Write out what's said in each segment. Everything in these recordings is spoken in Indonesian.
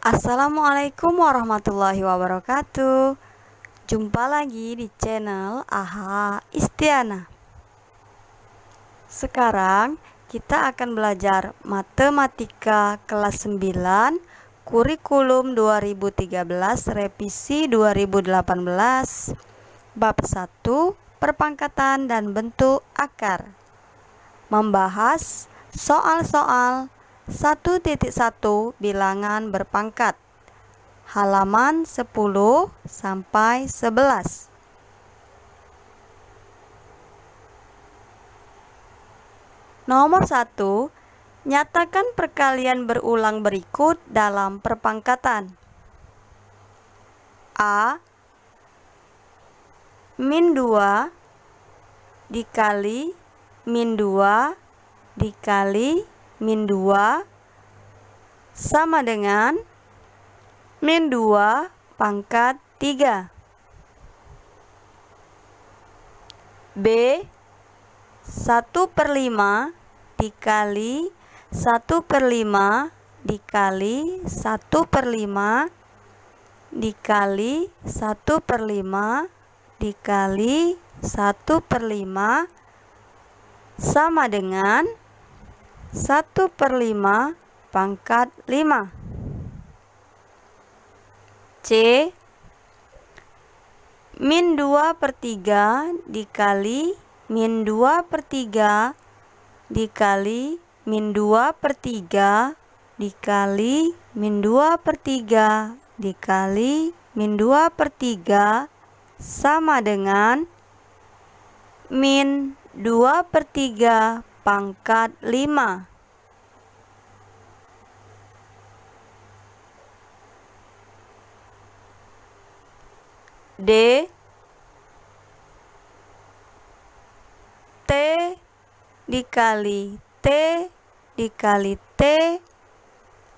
Assalamualaikum warahmatullahi wabarakatuh. Jumpa lagi di channel AHA Istiana. Sekarang kita akan belajar matematika kelas 9 kurikulum 2013 revisi 2018 bab 1 perpangkatan dan bentuk akar. Membahas soal-soal 1.1 bilangan berpangkat, halaman 10 sampai 11. Nomor 1, nyatakan perkalian berulang berikut dalam perpangkatan. A min 2 dikali min 2 dikali min 2 sama dengan min 2 pangkat 3. B 1/5 dikali 1/5 dikali 1/5 dikali 1/5 dikali 1/5 sama dengan 1/5 pangkat 5. C min 2/3 dikali min 2/3 dikali min 2/3 dikali min 2/3 dikali min 2/3 sama dengan min 2/3 pangkat 5. D T dikali T dikali T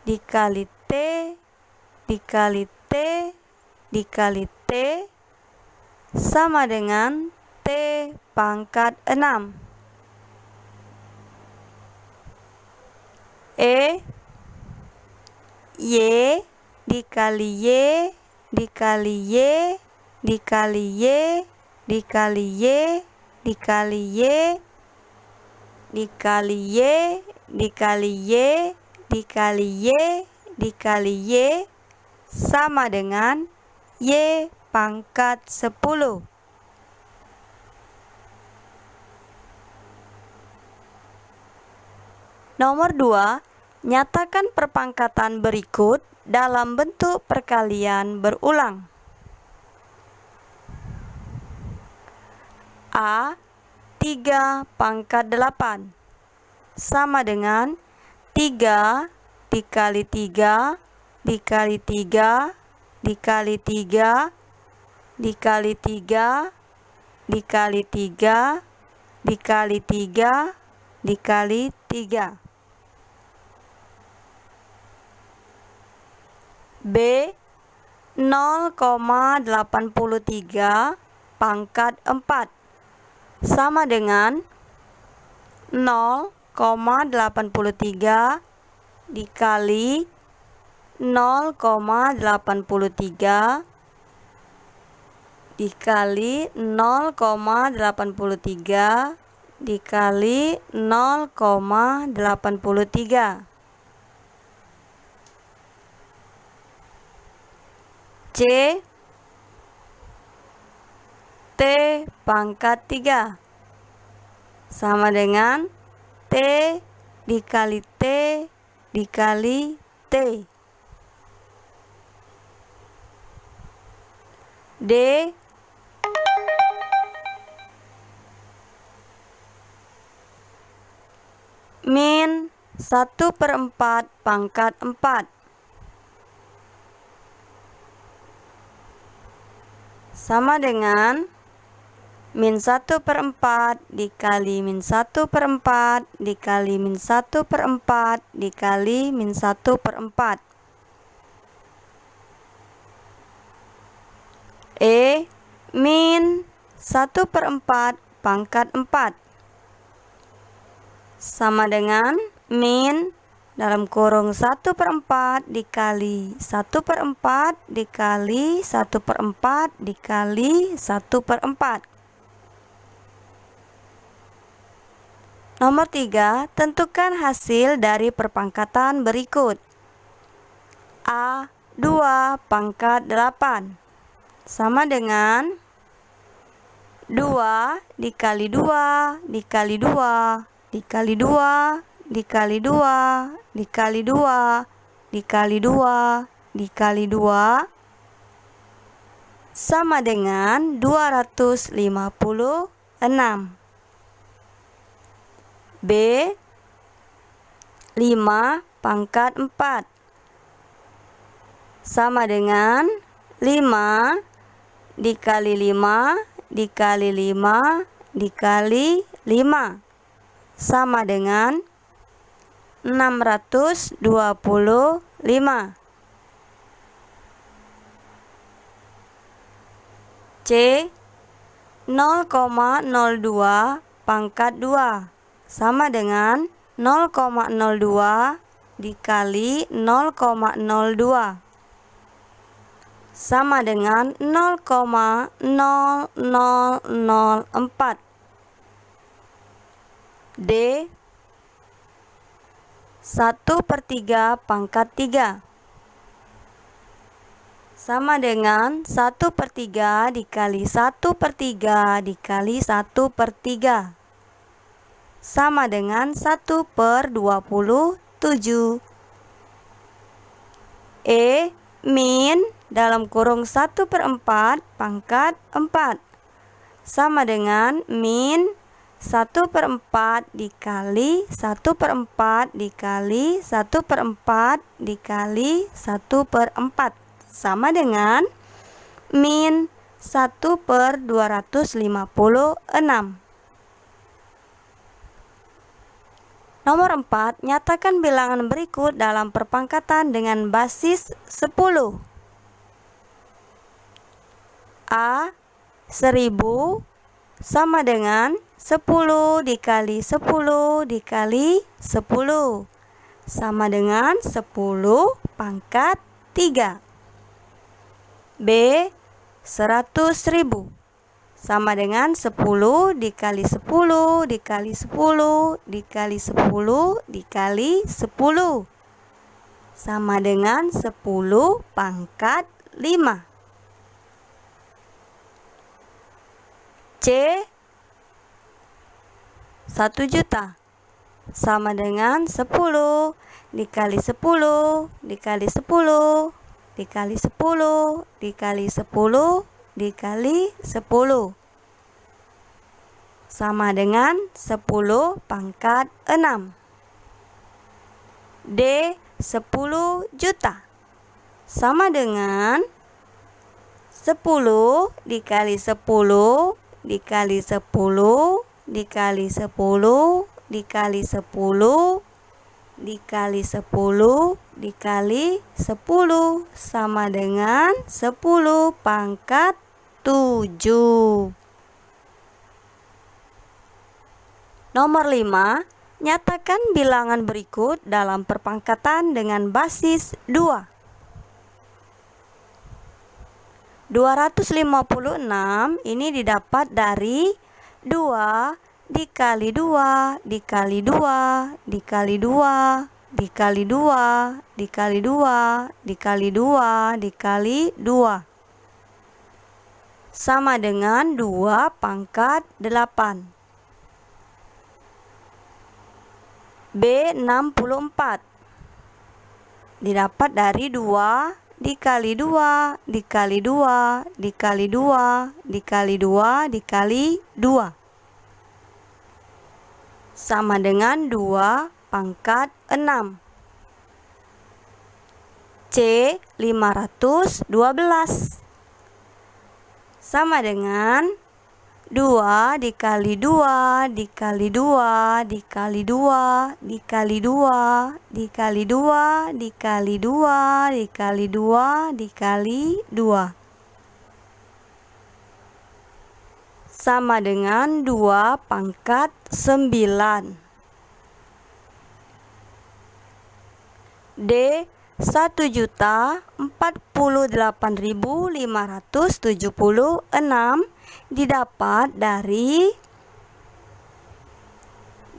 dikali T dikali T dikali T sama dengan T pangkat 6. E Y dikali Y dikali Y dikali Y dikali Y dikali Y dikali Y dikali Y dikali Y dikali Y sama dengan Y pangkat 10. Nomor 2, nyatakan perpangkatan berikut dalam bentuk perkalian berulang. A 3 pangkat 8 sama dengan 3 dikali 3 dikali 3 dikali 3 dikali 3 dikali 3 dikali 3 dikali 3. B 0,83 pangkat 4 sama dengan 0,83 dikali 0,83 dikali 0,83 dikali 0,83. C T pangkat 3 sama dengan T dikali T dikali T. D min 1/4 pangkat 4 sama dengan min 1/4 dikali min 1/4 dikali min 1/4 dikali min 1/4. E min 1/4 pangkat 4 sama dengan min dalam kurung 1/4 dikali 1/4 dikali 1/4 dikali 1/4. Nomor 3, tentukan hasil dari perpangkatan berikut. A 2 pangkat 8 sama dengan 2 dikali 2 dikali 2 dikali 2 dikali 2 dikali 2 dikali 2 dikali 2 sama dengan 256. B 5 pangkat 4 sama dengan 5 dikali 5 dikali 5 dikali 5 sama dengan 625. C 0,02 pangkat 2 sama dengan 0,02 dikali 0,02 sama dengan 0,0004. D 1/3 pangkat 3 sama dengan 1/3 dikali 1/3 dikali 1/3 sama dengan 1/27. E min dalam kurung 1/4 pangkat 4 sama dengan min 1/4 dikali 1/4 dikali 1/4 dikali 1/4 sama dengan min 1/256. Nomor 4, nyatakan bilangan berikut dalam perpangkatan dengan basis 10. A 1000 sama dengan 10 dikali 10 dikali 10 sama dengan 10 pangkat 3. B 100.000 sama dengan 10 dikali 10 dikali 10 dikali 10 dikali 10 sama dengan 10 pangkat 5. C 1 juta sama dengan 10 dikali 10 dikali 10 dikali 10 dikali 10 dikali 10 sama dengan 10 pangkat 6. D 10 juta sama dengan 10 dikali 10 dikali 10 dikali 10 dikali 10 dikali 10 dikali 10 sama dengan 10 pangkat 7. Nomor 5, nyatakan bilangan berikut dalam perpangkatan dengan basis 2. 256 ini didapat dari 2 dikali 2 dikali 2 dikali 2 dikali 2 dikali 2 dikali 2 dikali 2 sama dengan 2 pangkat 8. B 64 didapat dari 2 dikali 2 dikali 2 dikali 2 dikali 2 dikali 2 sama dengan 2 pangkat 6. C 512 sama dengan 2 dikali 2 dikali 2 dikali 2 dikali 2 dikali 2 dikali 2 dikali 2 dikali 2 sama dengan 2 pangkat 9. D. 1.048.576 didapat dari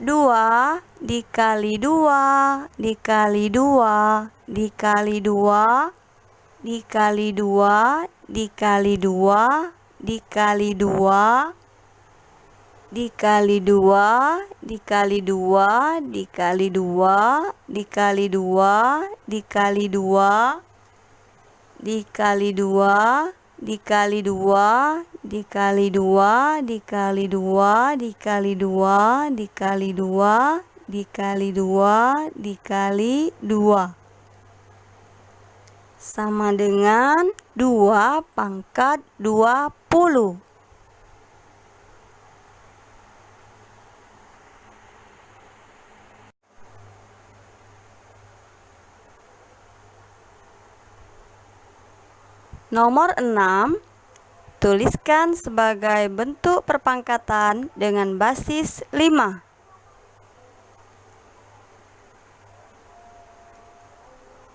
2 dikali 2 dikali 2 dikali 2 dikali 2 dikali 2 dikali 2 dikali 2 dikali 2 dikali 2 dikali 2 dikali 2 dikali 2 dikali 2 dikali 2 dikali 2 dikali 2 dikali 2 dikali 2 dikali 2 sama dengan 2 pangkat 20. Nomor 6, tuliskan sebagai bentuk perpangkatan dengan basis 5.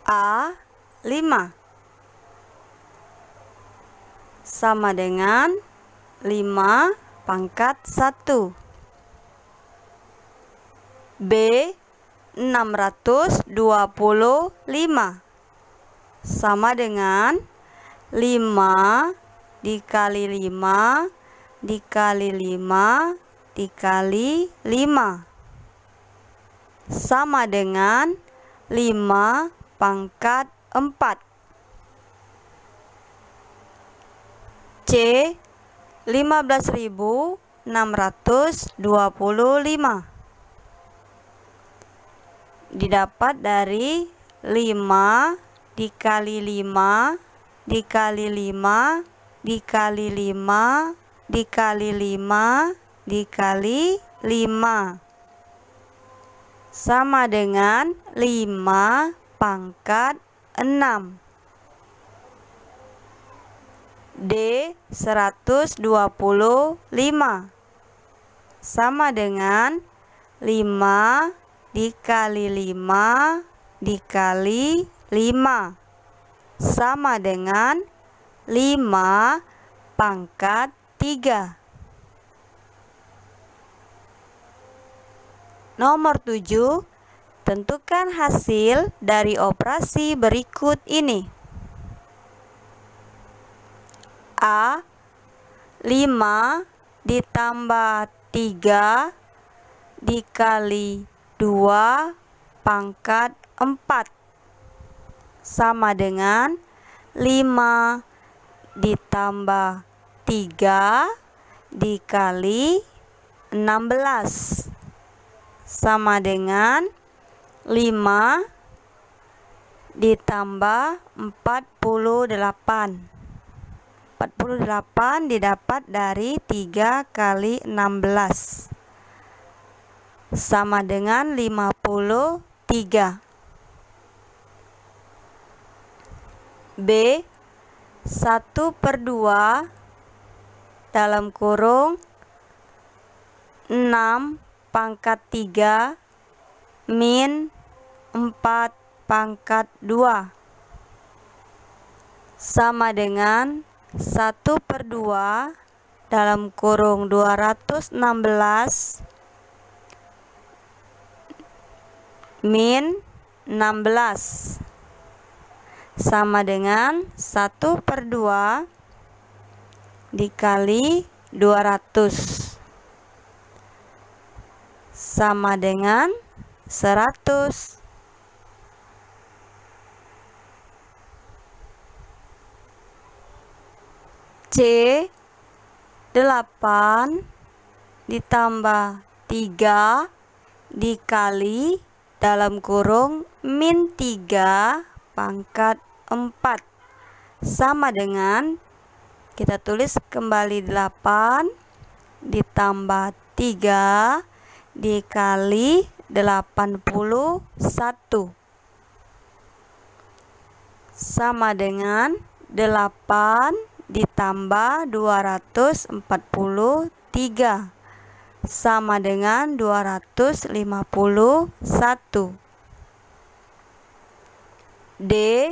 A 5 sama dengan 5 pangkat 1. B 625 sama dengan 5 dikali 5 dikali 5 dikali 5 sama dengan 5 pangkat 4. C 15.625 didapat dari 5 dikali 5 dikali 5 dikali 5 dikali 5 dikali 5 sama dengan 5 pangkat 6. D 125 sama dengan 5 dikali 5 dikali 5 sama dengan 5 pangkat 3. Nomor 7, tentukan hasil dari operasi berikut ini. A 5 ditambah 3 dikali 2 pangkat 4 sama dengan 5 ditambah 3 dikali 16 sama dengan 5 ditambah 48. 48 didapat dari 3 kali 16 sama dengan 53. B 1/2 dalam kurung 6 pangkat 3 min 4 pangkat 2 sama dengan 1/2 dalam kurung 216 min 16 sama dengan 1/2 dikali 200 sama dengan 100. C 8 ditambah 3 dikali dalam kurung min 3 pangkat 4 sama dengan, kita tulis kembali 8 ditambah 3 dikali 81 sama dengan 8 ditambah 243 sama dengan 251. D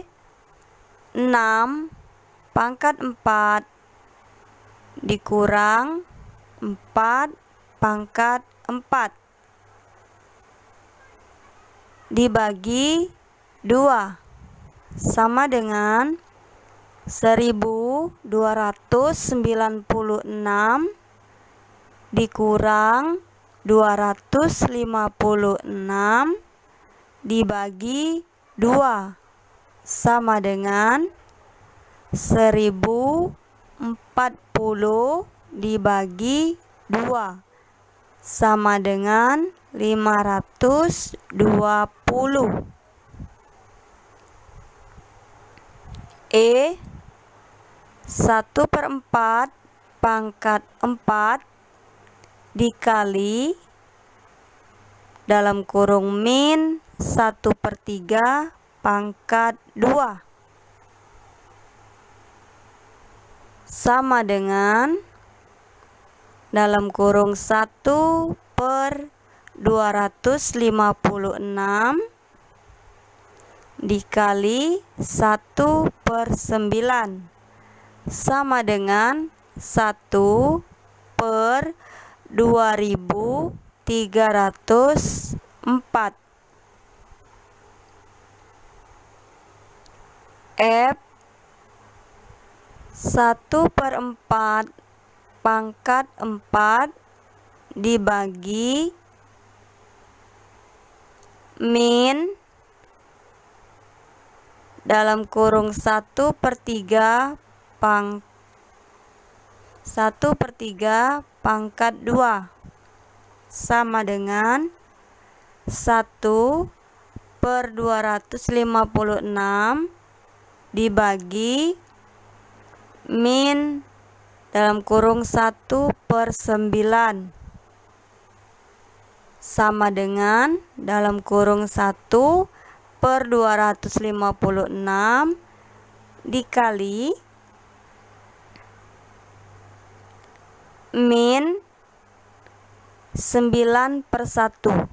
6 pangkat 4 dikurang 4 pangkat 4 dibagi 2 sama dengan 1296 dikurang 256 dibagi 2 sama dengan 1040 dibagi 2 sama dengan 520. E 1/4 pangkat 4 dikali dalam kurung min 1/3 pangkat 2 sama dengan dalam kurung 1/256 dikali 1/9 sama dengan 1/2304. F 1/4 pangkat 4 dibagi min dalam kurung 1/3 pangkat 2 sama dengan 1/256 dibagi min dalam kurung 1/9 sama dengan dalam kurung 1/256 dikali min 9/1.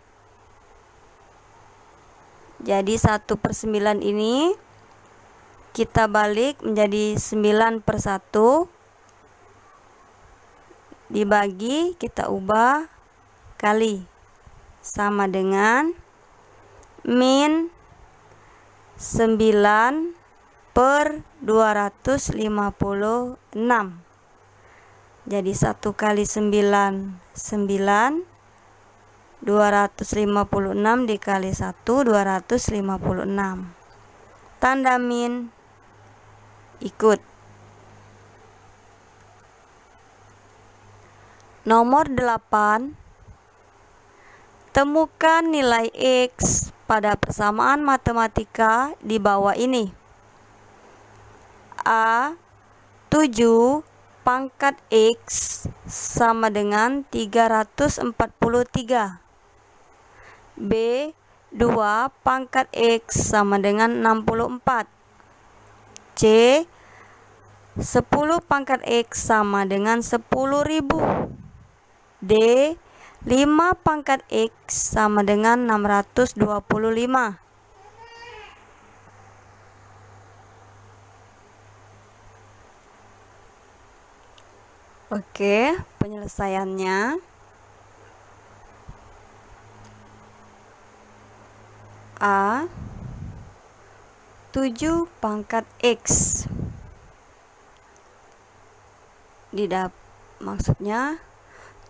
Jadi 1/9 ini kita balik menjadi 9/1 dibagi kita ubah kali sama dengan min 9/256. Jadi 1 kali 9 9, 256 dikali 1 256. Tanda min ikut. Nomor 8. Temukan nilai X pada persamaan matematika di bawah ini. A 7 pangkat X sama dengan 343. B 2 pangkat X sama dengan 64. C 10 pangkat X sama dengan 10.000. D 5 pangkat X sama dengan 625. Oke, penyelesaiannya. A 7 pangkat X. Maksudnya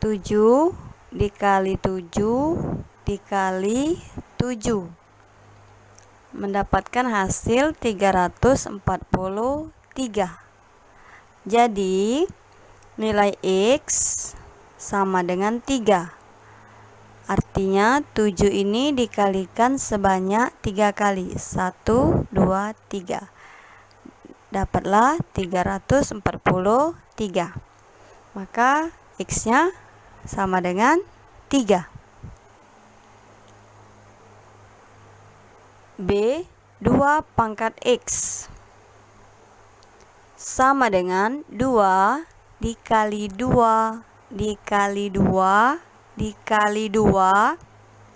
7 dikali 7 dikali 7 mendapatkan hasil 343. Jadi nilai X sama dengan 3. Artinya 7 ini dikalikan sebanyak 3 kali. 1, 2, 3. Dapatlah 343. Maka X-nya sama dengan 3. B 2 pangkat X sama dengan 2 dikali 2 dikali 2 dikali 2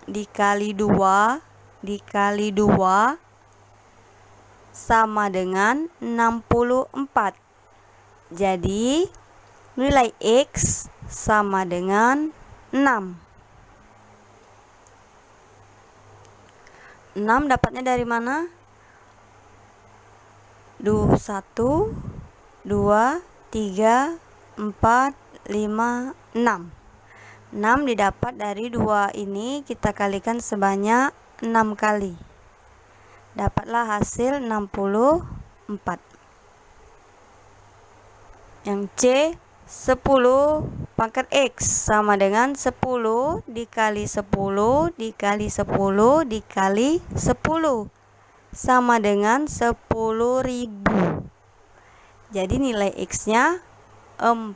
dikali 2 dikali 2 sama dengan 64. Jadi nilai X sama dengan 6. 6 dapatnya dari mana? 1, 2, 3, 4, 5, 6. 6 didapat dari 2 ini kita kalikan sebanyak 6 kali. Dapatlah hasil 64. Yang C, 10 pangkat X sama dengan 10 dikali 10 dikali 10 dikali 10 sama dengan 10.000. Jadi nilai X-nya 4.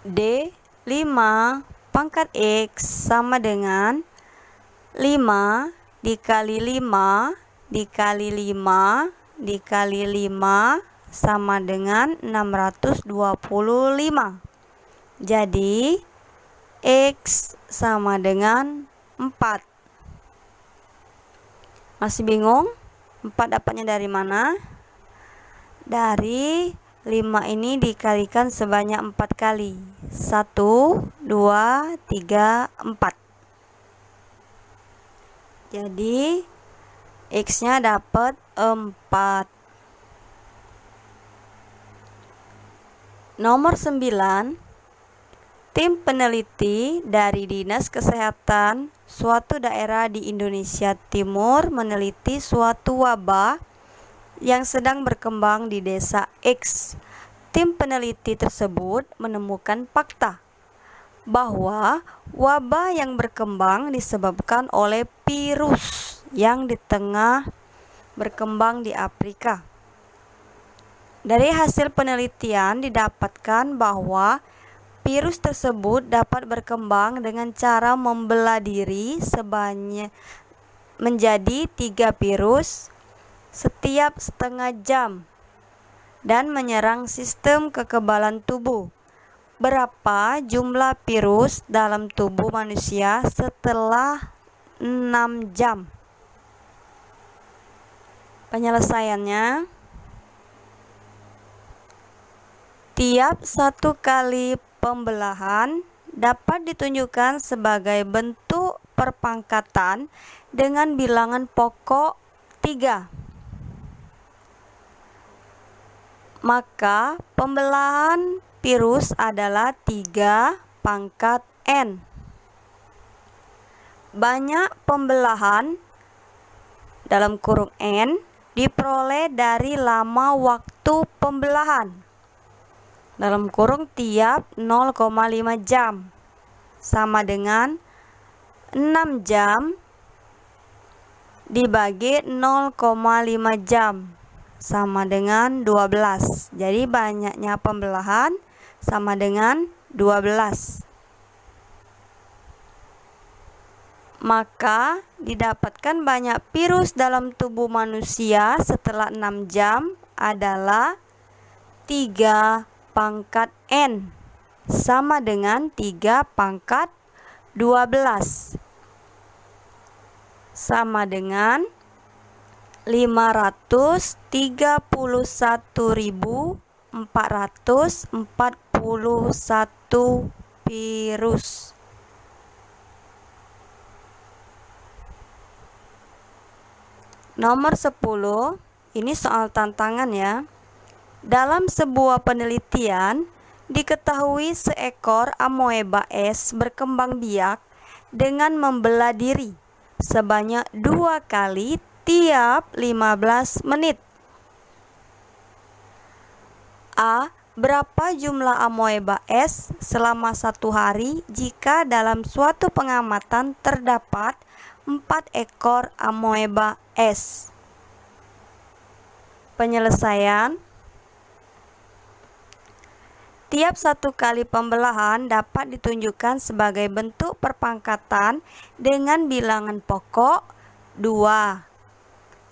D, 5 pangkat X sama dengan 5 dikali 5 dikali 5 dikali 5 sama dengan 625. Jadi X sama dengan 4. Masih bingung? 4 dapatnya dari mana? Dari 5 ini dikalikan sebanyak 4 kali. 1, 2, 3, 4. Jadi X-nya dapat 4. Nomor 9. Tim peneliti dari Dinas Kesehatan suatu daerah di Indonesia Timur meneliti suatu wabah yang sedang berkembang di desa X. Tim peneliti tersebut menemukan fakta bahwa wabah yang berkembang disebabkan oleh virus yang di tengah berkembang di Afrika. Dari hasil penelitian didapatkan bahwa virus tersebut dapat berkembang dengan cara membelah diri sebanyak menjadi 3 virus setiap setengah jam dan menyerang sistem kekebalan tubuh. Berapa jumlah virus dalam tubuh manusia setelah 6 jam? Penyelesaiannya, tiap 1 kali pembelahan dapat ditunjukkan sebagai bentuk perpangkatan dengan bilangan pokok 3. Maka pembelahan virus adalah 3 pangkat N. Banyak pembelahan dalam kurung N diperoleh dari lama waktu pembelahan dalam kurung tiap 0,5 jam sama dengan 6 jam dibagi 0,5 jam sama dengan 12. Jadi banyaknya pembelahan sama dengan 12. Maka didapatkan banyak virus dalam tubuh manusia setelah 6 jam adalah 3 pangkat N sama dengan 3 pangkat 12 sama dengan 531.441 virus. Nomor 10, ini soal tantangan ya. Dalam sebuah penelitian, diketahui seekor amoeba es berkembang biak dengan membelah diri sebanyak 2 kali tiap 15 menit. A. Berapa jumlah amoeba es selama 1 hari jika dalam suatu pengamatan terdapat 4 ekor amoeba es? Penyelesaian, tiap 1 kali pembelahan dapat ditunjukkan sebagai bentuk perpangkatan dengan bilangan pokok 2.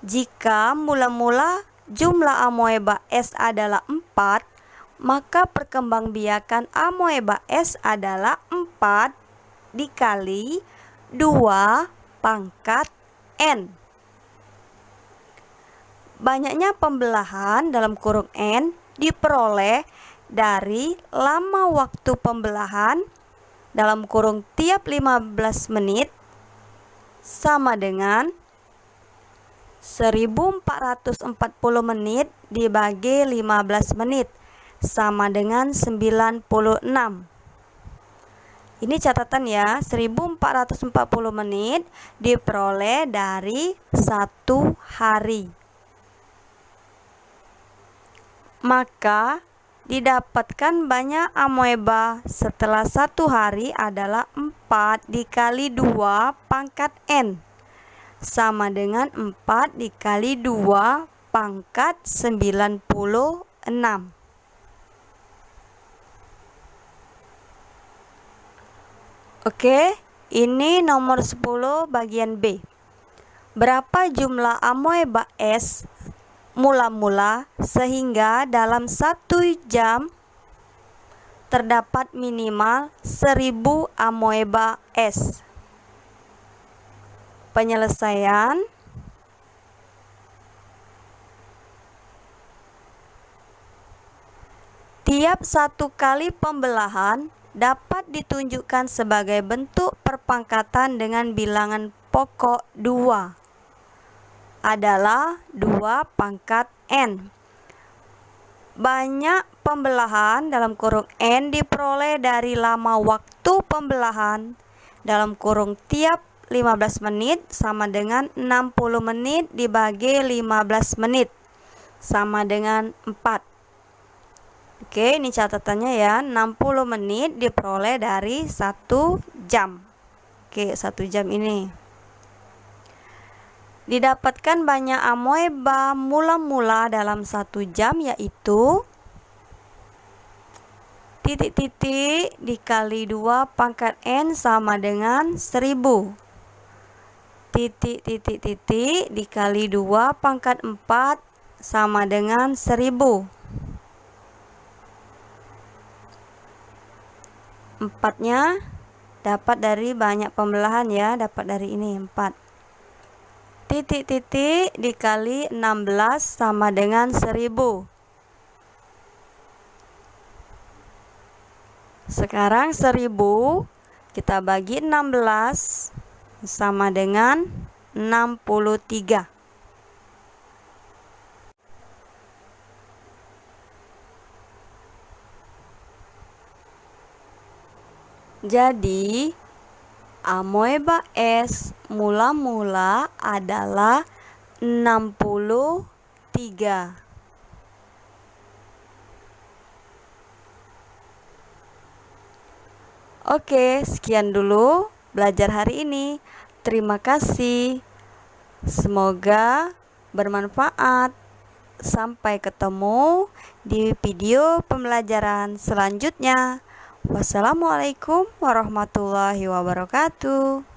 Jika mula-mula jumlah amoeba es adalah 4, maka perkembangbiakan amoeba es adalah 4 dikali 2 pangkat N. Banyaknya pembelahan dalam kurung N diperoleh dari lama waktu pembelahan dalam kurung tiap 15 menit sama dengan 1440 menit dibagi 15 menit sama dengan 96. Ini catatan ya, 1440 menit diperoleh dari 1 hari. Maka didapatkan banyak amoeba setelah 1 hari adalah 4 dikali 2 pangkat N sama dengan 4 dikali 2 pangkat 96. Oke, ini nomor 10 bagian B. Berapa jumlah amoeba S mula-mula sehingga dalam 1 jam terdapat minimal 1000 amoeba S? Penyelesaian. Tiap 1 kali pembelahan dapat ditunjukkan sebagai bentuk perpangkatan dengan bilangan pokok 2 adalah 2 pangkat N. Banyak pembelahan dalam kurung N diperoleh dari lama waktu pembelahan dalam kurung tiap 15 menit sama dengan 60 menit dibagi 15 menit sama dengan 4. Oke, ini catatannya ya, 60 menit diperoleh dari 1 jam. Oke, 1 jam ini. Didapatkan banyak amoeba mula-mula dalam 1 jam yaitu titik-titik dikali 2 pangkat N sama dengan 1000. Titik-titik-titik dikali 2 pangkat 4 sama dengan 1000. 4-nya dapat dari banyak pembelahan ya, dapat dari ini 4. Titik-titik dikali 16 sama dengan 1000. Sekarang 1000 kita bagi 16 sama dengan 63. Jadi, amoeba S mula-mula adalah 63. Oke, sekian dulu belajar hari ini. Terima kasih. Semoga bermanfaat. Sampai ketemu di video pembelajaran selanjutnya. Wassalamualaikum warahmatullahi wabarakatuh.